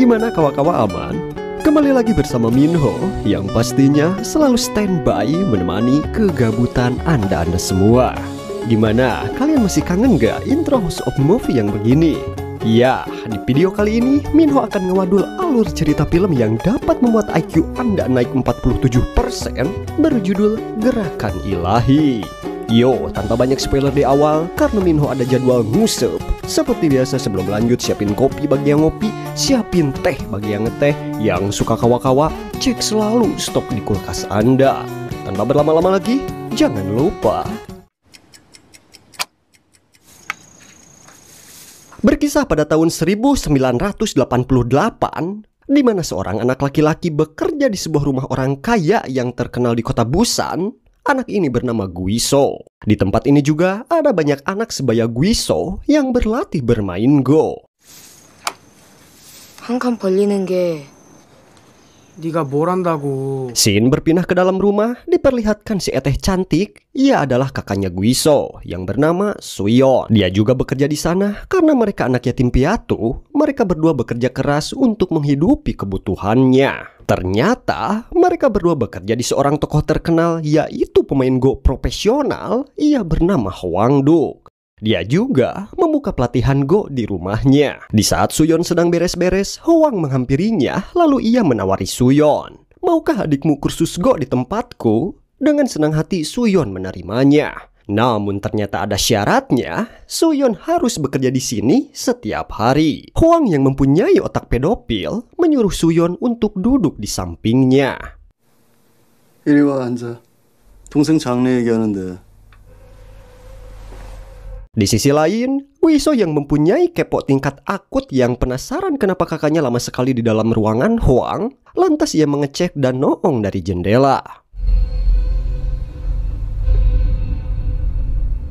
gimana kawa-kawa aman? Kembali lagi bersama Minho yang pastinya selalu standby menemani kegabutan Anda semua. Gimana, kalian masih kangen gak intro House of Movie yang begini? Ya, di video kali ini Minho akan ngewadul alur cerita film yang dapat membuat IQ Anda naik 47% berjudul Gerakan Ilahi. Yo, tanpa banyak spoiler di awal, karena Minho ada jadwal ngusep. Seperti biasa sebelum lanjut, siapin kopi bagi yang ngopi, siapin teh bagi yang ngeteh. Yang suka kawa-kawa, cek selalu stok di kulkas Anda. Tanpa berlama-lama lagi, jangan lupa berkisah pada tahun 1988, di mana seorang anak laki-laki bekerja di sebuah rumah orang kaya yang terkenal di kota Busan. Anak ini bernama Guiso. Di tempat ini juga ada banyak anak sebaya Guiso yang berlatih bermain Go. 한 칸 벌리는 게 네가 뭘 한다고. Scene berpindah ke dalam rumah, diperlihatkan si Eteh cantik. Ia adalah kakaknya Guiso yang bernama Suyon. Dia juga bekerja di sana karena mereka anak yatim piatu. Mereka berdua bekerja keras untuk menghidupi kebutuhannya. Ternyata mereka berdua bekerja di seorang tokoh terkenal, yaitu pemain Go profesional. Ia bernama Hwang Duk. Dia juga membuka pelatihan Go di rumahnya. Di saat Suyon sedang beres-beres, Hwang menghampirinya, lalu ia menawari Suyon. "Maukah adikmu kursus Go di tempatku?" Dengan senang hati Suyon menerimanya. Namun ternyata ada syaratnya, Suyon harus bekerja di sini setiap hari. Hwang yang mempunyai otak pedofil menyuruh Suyon untuk duduk di sampingnya. 이리 와 앉아. 동생 장래 얘기하는데. Di sisi lain, Guiso yang mempunyai kepo tingkat akut yang penasaran kenapa kakaknya lama sekali di dalam ruangan Hwang, lantas ia mengecek dan noong dari jendela.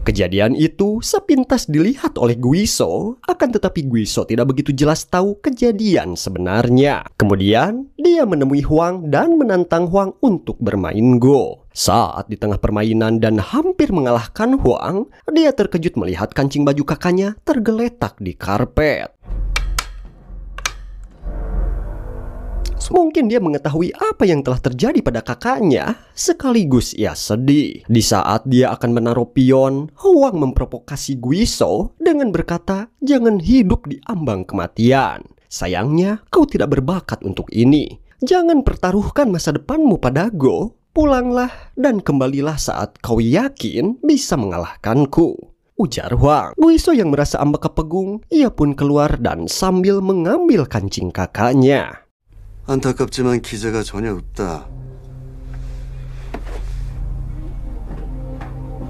Kejadian itu sepintas dilihat oleh Guiso, akan tetapi Guiso tidak begitu jelas tahu kejadian sebenarnya. Kemudian, dia menemui Hwang dan menantang Hwang untuk bermain Go. Saat di tengah permainan dan hampir mengalahkan Hwang, dia terkejut melihat kancing baju kakaknya tergeletak di karpet. Mungkin dia mengetahui apa yang telah terjadi pada kakaknya, sekaligus ia sedih. Di saat dia akan menaruh pion, Hwang memprovokasi Guiso dengan berkata, "Jangan hidup di ambang kematian. Sayangnya, kau tidak berbakat untuk ini. Jangan pertaruhkan masa depanmu pada Go. Pulanglah dan kembalilah saat kau yakin bisa mengalahkanku," ujar Hwang. Guiso yang merasa ambek kepegung, ia pun keluar dan sambil mengambil kancing kakaknya. 안타깝지만 기재가 전혀 없다.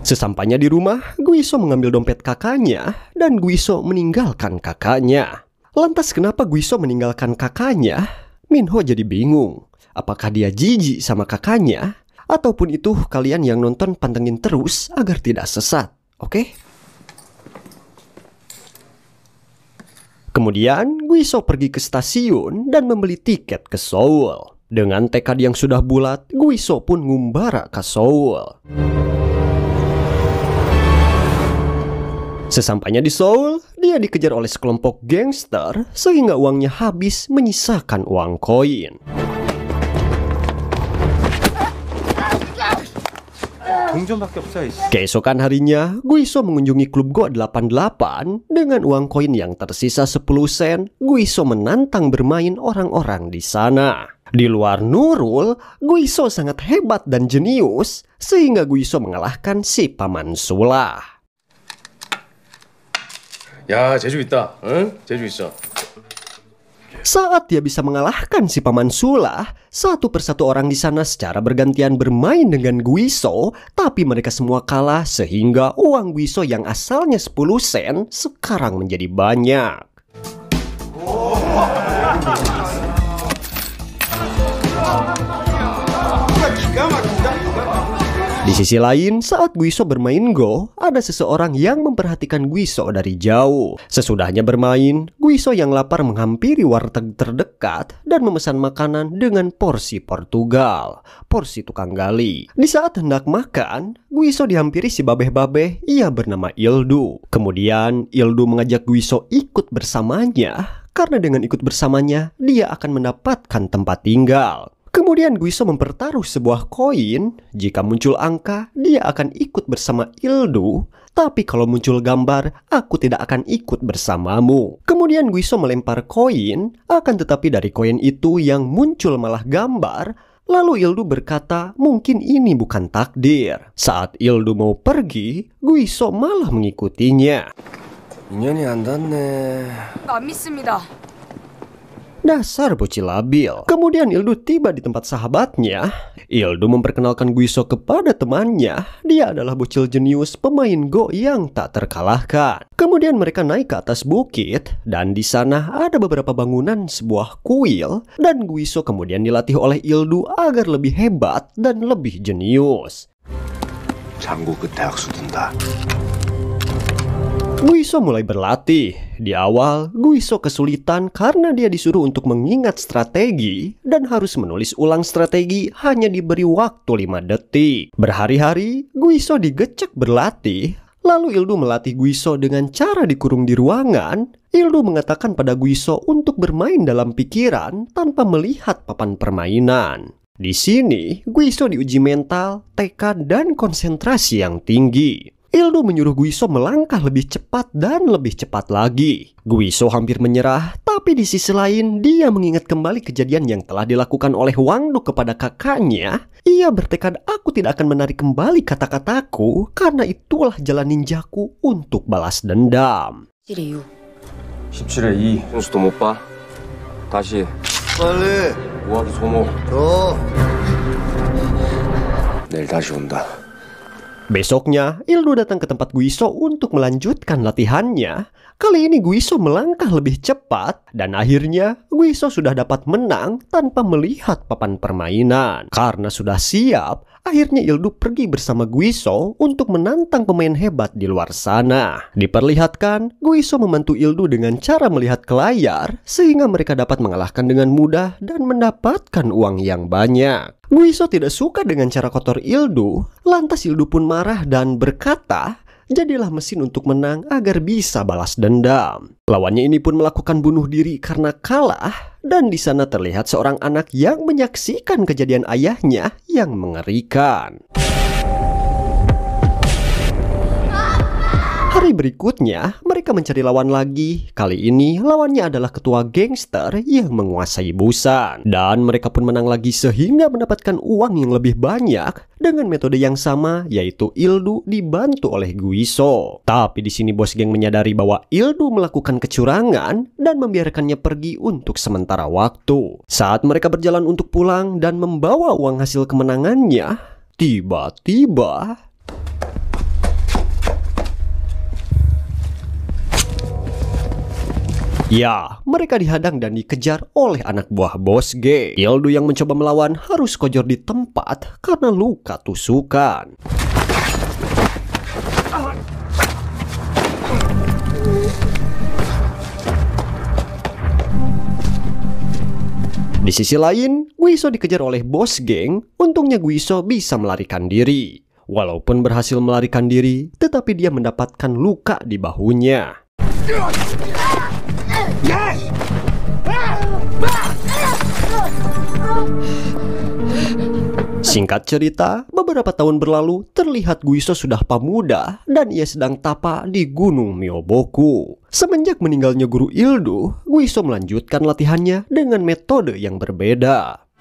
Sesampainya di rumah, Guiso mengambil dompet kakaknya dan Guiso meninggalkan kakaknya. Lantas kenapa Guiso meninggalkan kakaknya? Minho jadi bingung. Apakah dia jijik sama kakaknya? Ataupun itu kalian yang nonton pantengin terus agar tidak sesat, oke? Kemudian, Guiso pergi ke stasiun dan membeli tiket ke Seoul. Dengan tekad yang sudah bulat, Guiso pun ngumbara ke Seoul. Sesampainya di Seoul, dia dikejar oleh sekelompok gangster sehingga uangnya habis menyisakan uang koin. Keesokan harinya, Guiso mengunjungi klub Go 88 dengan uang koin yang tersisa 10 sen. Guiso menantang bermain orang-orang di sana. Di luar Nurul, Guiso sangat hebat dan jenius sehingga Guiso mengalahkan si Paman Sulah. 야, 재주 있다. 응? 재주 있어. Saat dia bisa mengalahkan si Paman Sulah, satu persatu orang di sana secara bergantian bermain dengan Guiso, tapi mereka semua kalah sehingga uang Guiso yang asalnya 10 sen sekarang menjadi banyak. Di sisi lain, saat Guiso bermain Go, ada seseorang yang memperhatikan Guiso dari jauh. Sesudahnya bermain, Guiso yang lapar menghampiri warteg terdekat dan memesan makanan dengan porsi Portugal, porsi tukang gali. Di saat hendak makan, Guiso dihampiri si babeh-babeh, ia bernama Ildu. Kemudian, Ildu mengajak Guiso ikut bersamanya karena dengan ikut bersamanya, dia akan mendapatkan tempat tinggal. Kemudian Guiso mempertaruh sebuah koin, jika muncul angka, dia akan ikut bersama Ildu, tapi kalau muncul gambar, aku tidak akan ikut bersamamu. Kemudian Guiso melempar koin, akan tetapi dari koin itu yang muncul malah gambar. Lalu Ildu berkata, mungkin ini bukan takdir. Saat Ildu mau pergi, Guiso malah mengikutinya. 인연이 안 닿네. 안 믿습니다. Dasar bocil labil. Kemudian Ildu tiba di tempat sahabatnya. Ildu memperkenalkan Guiso kepada temannya. Dia adalah bocil jenius pemain Go yang tak terkalahkan. Kemudian mereka naik ke atas bukit, dan di sana ada beberapa bangunan sebuah kuil, dan Guiso kemudian dilatih oleh Ildu agar lebih hebat dan lebih jenius. 장구 끝에 악수 둔다. Guiso mulai berlatih. Di awal, Guiso kesulitan karena dia disuruh untuk mengingat strategi dan harus menulis ulang strategi hanya diberi waktu 5 detik. Berhari-hari, Guiso digecek berlatih. Lalu Ildu melatih Guiso dengan cara dikurung di ruangan. Ildu mengatakan pada Guiso untuk bermain dalam pikiran tanpa melihat papan permainan. Di sini, Guiso diuji mental, tekad, dan konsentrasi yang tinggi. Ildu menyuruh Guiso melangkah lebih cepat dan lebih cepat lagi. Guiso hampir menyerah, tapi di sisi lain dia mengingat kembali kejadian yang telah dilakukan oleh Wangdu kepada kakaknya. Ia bertekad, aku tidak akan menarik kembali kata-kataku karena itulah jalan ninjaku untuk balas dendam. 17에 2. 현수도 못 봐? 다시. 빨리. 우아기 소모. 더. 내일 다시 온다. Besoknya, Ildu datang ke tempat Guiso untuk melanjutkan latihannya. Kali ini Guiso melangkah lebih cepat, dan akhirnya Guiso sudah dapat menang tanpa melihat papan permainan. Karena sudah siap, akhirnya Ildu pergi bersama Guiso untuk menantang pemain hebat di luar sana. Diperlihatkan, Guiso membantu Ildu dengan cara melihat ke layar, sehingga mereka dapat mengalahkan dengan mudah dan mendapatkan uang yang banyak. Guiso tidak suka dengan cara kotor Ildu, lantas Ildu pun marah dan berkata, jadilah mesin untuk menang agar bisa balas dendam. Lawannya ini pun melakukan bunuh diri karena kalah, dan di sana terlihat seorang anak yang menyaksikan kejadian ayahnya yang mengerikan. Hari berikutnya, mereka mencari lawan lagi. Kali ini, lawannya adalah ketua gangster yang menguasai Busan. Dan mereka pun menang lagi sehingga mendapatkan uang yang lebih banyak dengan metode yang sama, yaitu Ildu dibantu oleh Guiso. Tapi di sini bos geng menyadari bahwa Ildu melakukan kecurangan dan membiarkannya pergi untuk sementara waktu. Saat mereka berjalan untuk pulang dan membawa uang hasil kemenangannya, tiba-tiba ya, mereka dihadang dan dikejar oleh anak buah bos G. Ildu yang mencoba melawan harus kojor di tempat karena luka tusukan. Di sisi lain, Guiso dikejar oleh bos geng. Untungnya Guiso bisa melarikan diri. Walaupun berhasil melarikan diri, tetapi dia mendapatkan luka di bahunya. Singkat cerita, beberapa tahun berlalu terlihat Guiso sudah pemuda dan ia sedang tapa di Gunung Myoboku. Semenjak meninggalnya guru Ildu, Guiso melanjutkan latihannya dengan metode yang berbeda.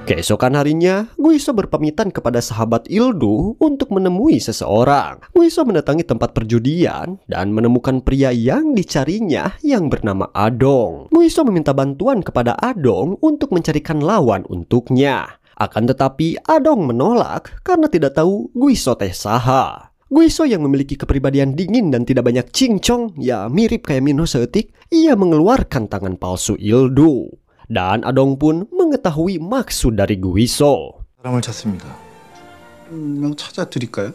Keesokan harinya, Guiso berpamitan kepada sahabat Ildu untuk menemui seseorang. Guiso mendatangi tempat perjudian dan menemukan pria yang dicarinya yang bernama Adong. Guiso meminta bantuan kepada Adong untuk mencarikan lawan untuknya. Akan tetapi Adong menolak karena tidak tahu Guiso teh saha. Guiso yang memiliki kepribadian dingin dan tidak banyak cincong, ya mirip kayak Minho seetik, ia mengeluarkan tangan palsu Ildu. Dan Adong pun mengetahui maksud dari Guiso. 사람을 찾습니다. 명 찾아드릴까요?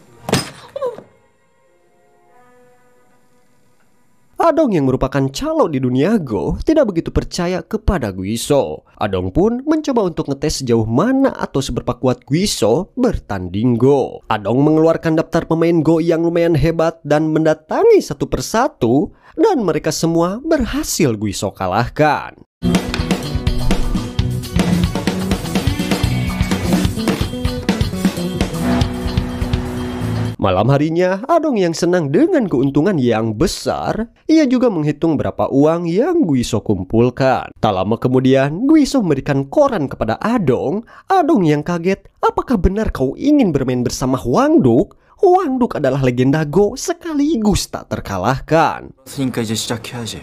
Adong yang merupakan calo di dunia Go tidak begitu percaya kepada Guiso. Adong pun mencoba untuk ngetes sejauh mana atau seberapa kuat Guiso bertanding Go. Adong mengeluarkan daftar pemain Go yang lumayan hebat dan mendatangi satu persatu, dan mereka semua berhasil Guiso kalahkan. Malam harinya, Adong yang senang dengan keuntungan yang besar, ia juga menghitung berapa uang yang Guiso kumpulkan. Tak lama kemudian, Guiso memberikan koran kepada Adong. Adong yang kaget, apakah benar kau ingin bermain bersama Hwangduk? Hwangduk adalah legenda Go sekaligus tak terkalahkan. 그러니까 이제 시작해야지.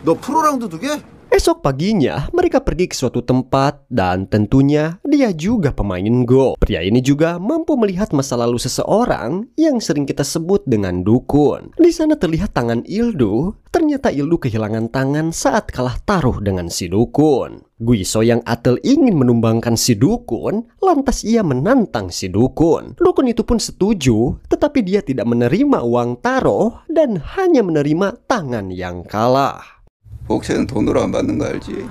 너 프로랑도 두게? Esok paginya, mereka pergi ke suatu tempat dan tentunya dia juga pemain Go. Pria ini juga mampu melihat masa lalu seseorang yang sering kita sebut dengan dukun. Di sana terlihat tangan Ildu. Ternyata Ildu kehilangan tangan saat kalah taruh dengan si dukun. Guiso yang atel ingin menumbangkan si dukun, lantas ia menantang si dukun. Dukun itu pun setuju, tetapi dia tidak menerima uang taruh dan hanya menerima tangan yang kalah. 복채는 돈으로 안 받는 거 알지?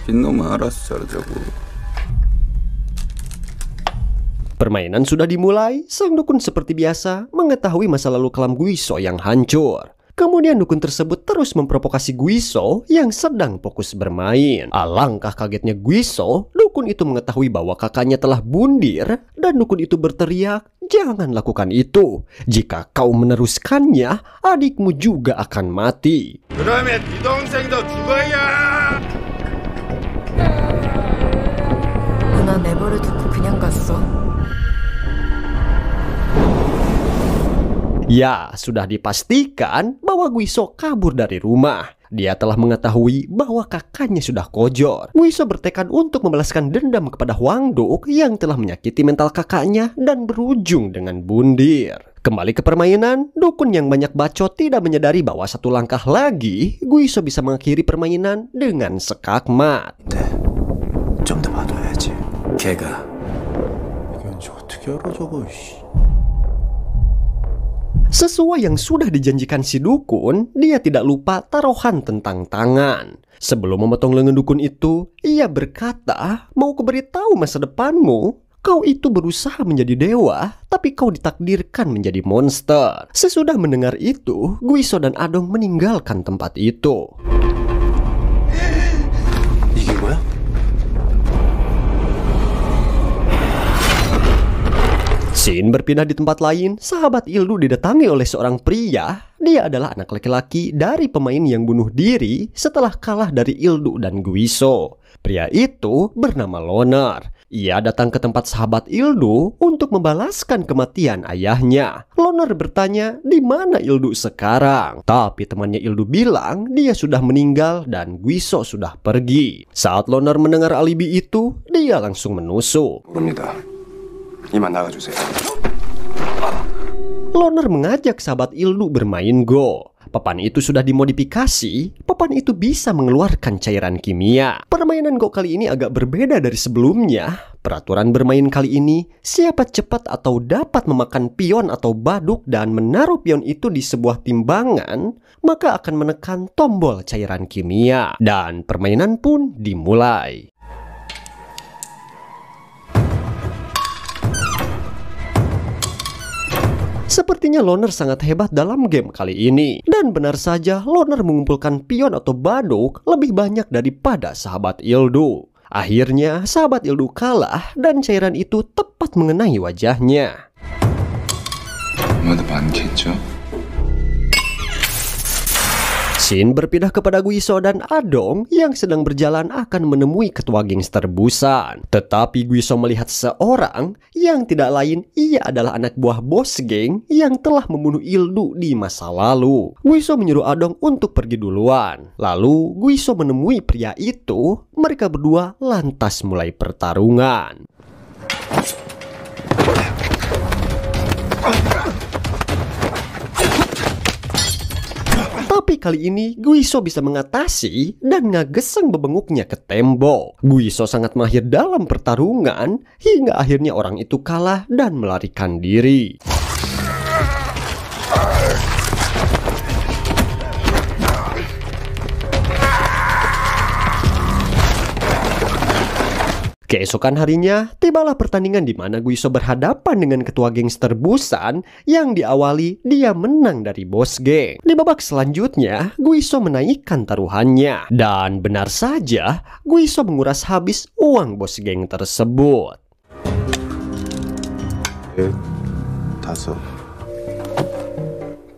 빈놈은 알아서 자르자고. Permainan sudah dimulai, sang dukun seperti biasa mengetahui masa lalu kelam Guiso yang hancur. Kemudian dukun tersebut terus memprovokasi Guiso yang sedang fokus bermain. Alangkah kagetnya Guiso, dukun itu mengetahui bahwa kakaknya telah bundir dan dukun itu berteriak, "Jangan lakukan itu. Jika kau meneruskannya, adikmu juga akan mati." 그러면 네 동생도 죽어야. 누나 내버려 두고 그냥 갔어. Ya, sudah dipastikan bahwa Guiso kabur dari rumah. Dia telah mengetahui bahwa kakaknya sudah kojor. Guiso bertekad untuk membalaskan dendam kepada Hwangduk yang telah menyakiti mental kakaknya dan berujung dengan bundir. Kembali ke permainan, dukun yang banyak bacot tidak menyadari bahwa satu langkah lagi Guiso bisa mengakhiri permainan dengan sekakmat. 좀 더 봐둬야지. 걔가 이건 어떻게 알아 저거. Sesuai yang sudah dijanjikan si dukun, dia tidak lupa taruhan tentang tangan. Sebelum memotong lengan dukun itu, ia berkata, "Mau kuberitahu masa depanmu? Kau itu berusaha menjadi dewa, tapi kau ditakdirkan menjadi monster." Sesudah mendengar itu, Guiso dan Adong meninggalkan tempat itu. 이게 뭐야? Scene berpindah di tempat lain, sahabat Ildu didatangi oleh seorang pria. Dia adalah anak laki-laki dari pemain yang bunuh diri setelah kalah dari Ildu dan Guiso. Pria itu bernama Loner. Ia datang ke tempat sahabat Ildu untuk membalaskan kematian ayahnya. Loner bertanya di mana Ildu sekarang. Tapi temannya Ildu bilang dia sudah meninggal dan Guiso sudah pergi. Saat Loner mendengar alibi itu, dia langsung menusuk. 모릅니다. 이만 나가주세요. Loner mengajak sahabat Ildu bermain Go. Papan itu sudah dimodifikasi. Papan itu bisa mengeluarkan cairan kimia. Permainan Go kali ini agak berbeda dari sebelumnya. Peraturan bermain kali ini, siapa cepat atau dapat memakan pion atau baduk dan menaruh pion itu di sebuah timbangan, maka akan menekan tombol cairan kimia. Dan permainan pun dimulai. Sepertinya Loner sangat hebat dalam game kali ini. Dan benar saja Loner mengumpulkan pion atau baduk lebih banyak daripada sahabat Ildu. Akhirnya sahabat Ildu kalah dan cairan itu tepat mengenai wajahnya. 엄마도 많겠죠? Scene berpindah kepada Guiso dan Adong yang sedang berjalan akan menemui ketua gangster Busan. Tetapi Guiso melihat seorang yang tidak lain, ia adalah anak buah bos geng yang telah membunuh Ildu di masa lalu. Guiso menyuruh Adong untuk pergi duluan. Lalu Guiso menemui pria itu. Mereka berdua lantas mulai pertarungan. Tapi kali ini Guiso bisa mengatasi dan ngageseng bebenguknya ke tembok. Guiso sangat mahir dalam pertarungan hingga akhirnya orang itu kalah dan melarikan diri. Keesokan harinya, tibalah pertandingan di mana Guiso berhadapan dengan ketua gangster Busan yang diawali dia menang dari bos geng. Di babak selanjutnya, Guiso menaikkan taruhannya. Dan benar saja, Guiso menguras habis uang bos geng tersebut. 5.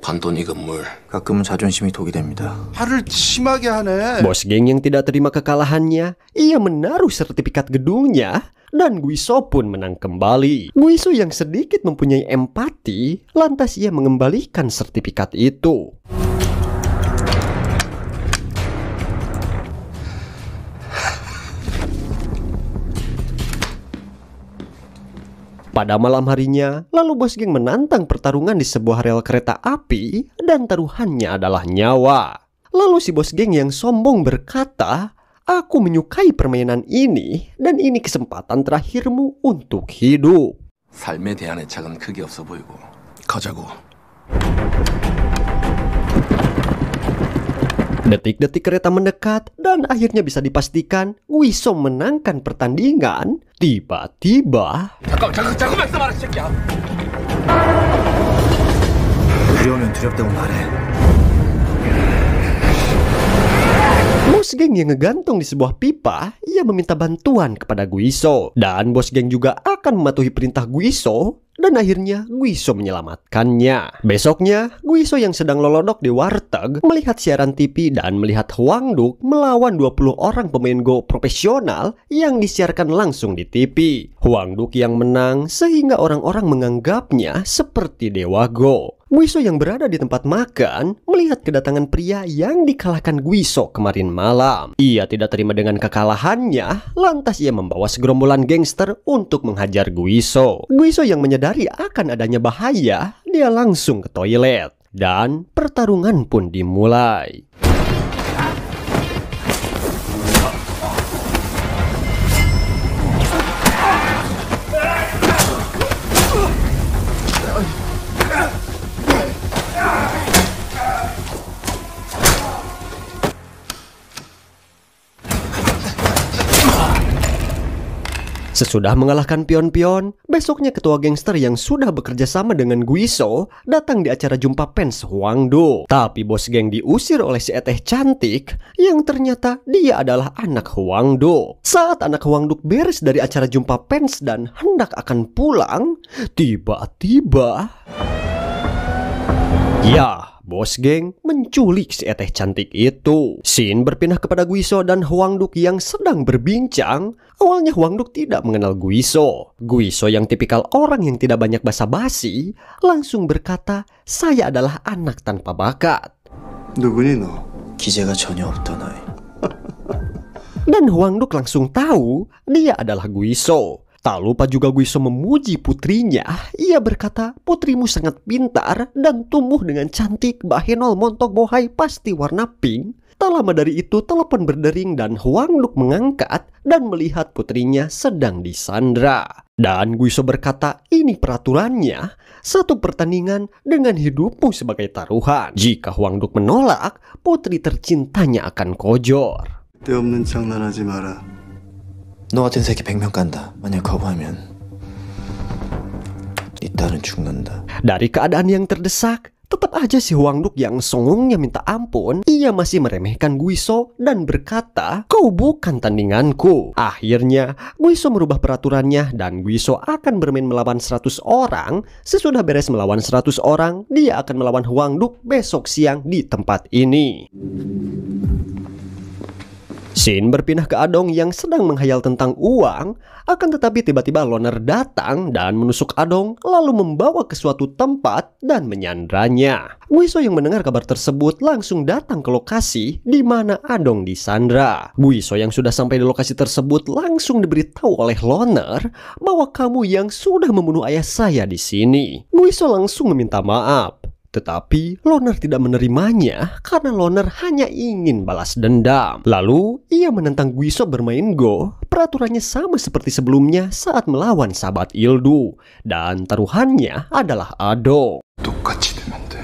판돈이 건물. 가끔은 자존심이 독이 됩니다. 화를 심하게 하네. Bos geng yang tidak terima kekalahannya, ia menaruh sertifikat gedungnya dan Guiso pun menang kembali. Guiso yang sedikit mempunyai empati, lantas ia mengembalikan sertifikat itu. Pada malam harinya, lalu bos geng menantang pertarungan di sebuah rel kereta api dan taruhannya adalah nyawa. Lalu si bos geng yang sombong berkata, "Aku menyukai permainan ini dan ini kesempatan terakhirmu untuk hidup." 삶에 대한 애착은 크게 없어 보이고. 가자고. Detik-detik kereta mendekat dan akhirnya bisa dipastikan Guiso menangkan pertandingan. Tiba-tiba 잠깐 말씀하라 새끼야. 두려우면 두렵다고 말해. bos geng yang ngegantung di sebuah pipa, ia meminta bantuan kepada Guiso. Dan bos geng juga akan mematuhi perintah Guiso. Dan akhirnya Guiso menyelamatkannya. Besoknya, Guiso yang sedang lolodok di warteg melihat siaran TV dan melihat Hwang Duk melawan 20 orang pemain Go profesional yang disiarkan langsung di TV. Hwang Duk yang menang sehingga orang-orang menganggapnya seperti dewa Go. Guiso yang berada di tempat makan melihat kedatangan pria yang dikalahkan Guiso kemarin malam. Ia tidak terima dengan kekalahannya, lantas ia membawa segerombolan gangster untuk menghajar Guiso. Guiso yang menyadari akan adanya bahaya, dia langsung ke toilet. Dan pertarungan pun dimulai. Sesudah mengalahkan pion-pion, besoknya ketua gangster yang sudah bekerja sama dengan Guiso datang di acara jumpa fans Hwang Duk. Tapi bos geng diusir oleh si Eteh cantik yang ternyata dia adalah anak Hwang Duk. Saat anak Hwang Duk beres dari acara jumpa fans dan hendak akan pulang, tiba-tiba... Ya, bos geng menculik si Eteh cantik itu. Scene berpindah kepada Guiso dan Hwang Duk yang sedang berbincang. Awalnya Hwang Duk tidak mengenal Guiso. Guiso yang tipikal orang yang tidak banyak basa-basi langsung berkata, "Saya adalah anak tanpa bakat." 누구니 너? 기재가 전혀 없던 아이. Dan Hwang Duk langsung tahu dia adalah Guiso. Tak lupa juga Guiso memuji putrinya. Ia berkata, "Putrimu sangat pintar dan tumbuh dengan cantik, bahenol montok bohai pasti warna pink." Tak lama dari itu telepon berdering dan Hwang Duk mengangkat dan melihat putrinya sedang disandra. Dan Guiso berkata, "Ini peraturannya, satu pertandingan dengan hidupmu sebagai taruhan. Jika Hwang Duk menolak, putri tercintanya akan kojor." 때없는 장난하지 마라. 너 같은 새끼 100명 깐다. 만약 거부하면 네 딸은 죽는다. Dari keadaan yang terdesak, tetap aja si Hwang Duk yang songongnya minta ampun, ia masih meremehkan Guiso dan berkata, "Kau bukan tandinganku." Akhirnya, Guiso merubah peraturannya dan Guiso akan bermain melawan 100 orang. Sesudah beres melawan 100 orang, dia akan melawan Hwang Duk besok siang di tempat ini. Scene berpindah ke Adong yang sedang menghayal tentang uang, akan tetapi tiba-tiba loner datang dan menusuk Adong lalu membawa ke suatu tempat dan menyandranya. Guiso yang mendengar kabar tersebut langsung datang ke lokasi di mana Adong disandra. Guiso yang sudah sampai di lokasi tersebut langsung diberitahu oleh loner bahwa kamu yang sudah membunuh ayah saya di sini. Guiso langsung meminta maaf. Tetapi loner tidak menerimanya karena loner hanya ingin balas dendam. Lalu ia menentang Guiso bermain Go. Peraturannya sama seperti sebelumnya saat melawan sahabat Ildu. Dan taruhannya adalah Ado. 똑같이 되면 돼.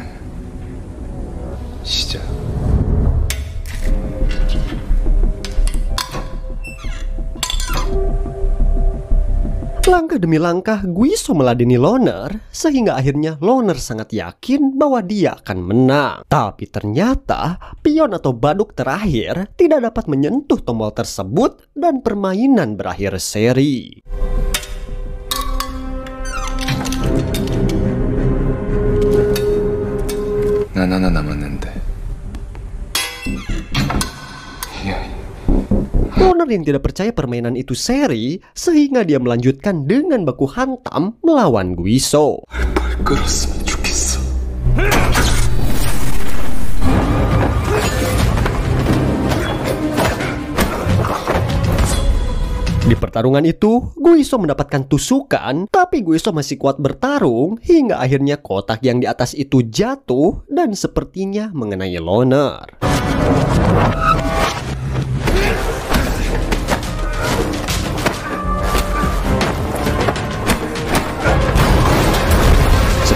시작. Langkah demi langkah Guiso meladeni Loner, sehingga akhirnya Loner sangat yakin bahwa dia akan menang. Tapi ternyata pion atau baduk terakhir tidak dapat menyentuh tombol tersebut dan permainan berakhir seri. 난 하나 남았는데. Loner yang tidak percaya permainan itu seri, sehingga dia melanjutkan dengan baku hantam melawan Guiso. 뭘 끌었으면 좋겠어. Di pertarungan itu, Guiso mendapatkan tusukan, tapi Guiso masih kuat bertarung hingga akhirnya kotak yang di atas itu jatuh dan sepertinya mengenai Loner.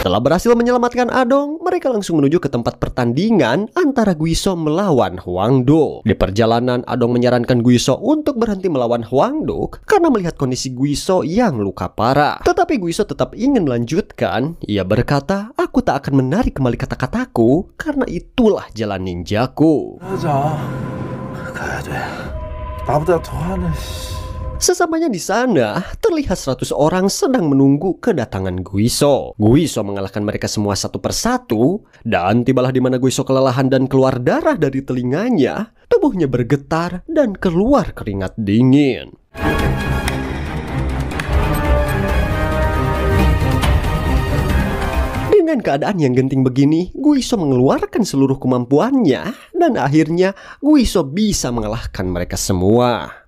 Setelah berhasil menyelamatkan Adong, mereka langsung menuju ke tempat pertandingan antara Guiso melawan Hwangduk. Di perjalanan, Adong menyarankan Guiso untuk berhenti melawan Hwangduk karena melihat kondisi Guiso yang luka parah. Tetapi Guiso tetap ingin melanjutkan. Ia berkata, "Aku tak akan menarik kembali kata-kataku karena itulah jalan ninjaku." 가야 돼. 나보다 더 하네. Sesamanya di sana, terlihat 100 orang sedang menunggu kedatangan Guiso. Guiso mengalahkan mereka semua satu persatu, dan tibalah di mana Guiso kelelahan dan keluar darah dari telinganya, tubuhnya bergetar dan keluar keringat dingin. Dengan keadaan yang genting begini, Guiso mengeluarkan seluruh kemampuannya, dan akhirnya Guiso bisa mengalahkan mereka semua.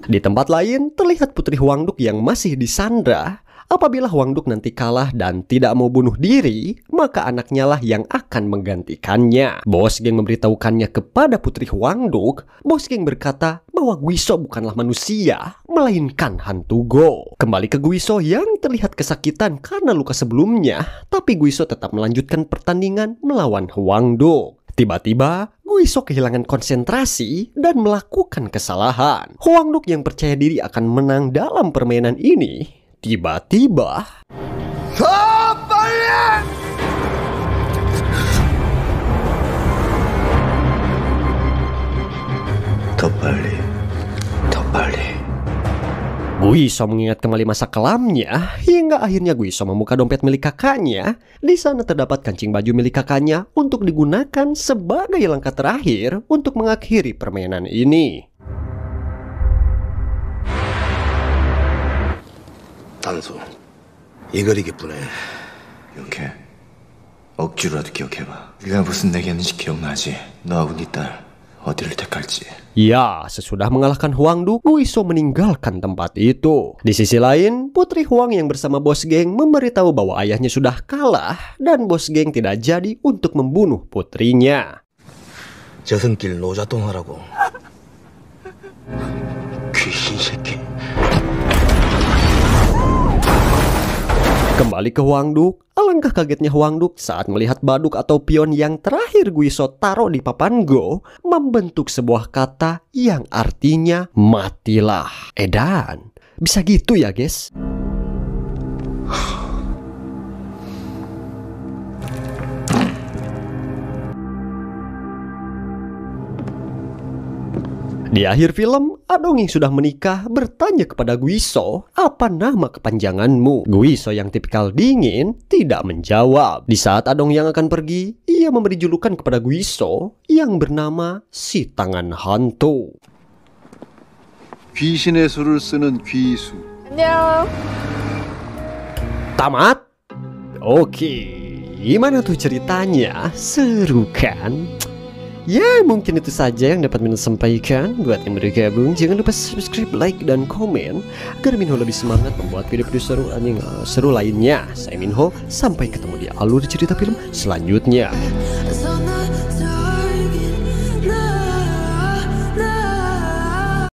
Di tempat lain, terlihat Putri Hwangduk yang masih disandra. Apabila Hwangduk nanti kalah dan tidak mau bunuh diri, maka anaknya lah yang akan menggantikannya. Bos geng memberitahukannya kepada Putri Hwangduk. Bos geng berkata bahwa Guiso bukanlah manusia, melainkan hantu Go. Kembali ke Guiso yang terlihat kesakitan karena luka sebelumnya, tapi Guiso tetap melanjutkan pertandingan melawan Hwangduk. Tiba-tiba, Guiso kehilangan konsentrasi dan melakukan kesalahan. Hwangduk yang percaya diri akan menang dalam permainan ini, tiba-tiba... 더 빨리, 더 빨리. Guiso mengingat kembali masa kelamnya, hingga akhirnya Guiso membuka dompet milik kakaknya. Di sana terdapat kancing baju milik kakaknya untuk digunakan sebagai langkah terakhir untuk mengakhiri permainan ini. 단수, 이걸 이기뿐해. 기억해. 억지로라도 기억해봐. 네가 무슨 내기였는지 기억나지? 너하고 네 딸 어디를 택할지. Ya, sesudah mengalahkan Hwangduk, Guiso meninggalkan tempat itu. Di sisi lain, Putri Hwang yang bersama bos geng memberitahu bahwa ayahnya sudah kalah dan bos geng tidak jadi untuk membunuh putrinya. 저승길 노자동 하라고. 귀신 새끼. Kembali ke Hwangduk, alangkah kagetnya Hwangduk saat melihat baduk atau pion yang terakhir Guiso taruh di papan Go membentuk sebuah kata yang artinya matilah. Edan, bisa gitu ya guys? Di akhir film, Adong yang sudah menikah bertanya kepada Guiso, "Apa nama kepanjanganmu?" Guiso yang tipikal dingin tidak menjawab. Di saat Adong yang akan pergi, ia memberi julukan kepada Guiso yang bernama Si Tangan Hantu. 귀신의 수를 쓰는 귀수. Tamat? Oke, gimana tuh ceritanya? Seru kan? Ya, mungkin itu saja yang dapat Minho sampaikan. Buat yang baru gabung, jangan lupa subscribe, like, dan komen agar Minho lebih semangat membuat video-video seru lainnya. Saya Minho, sampai ketemu di alur cerita film selanjutnya.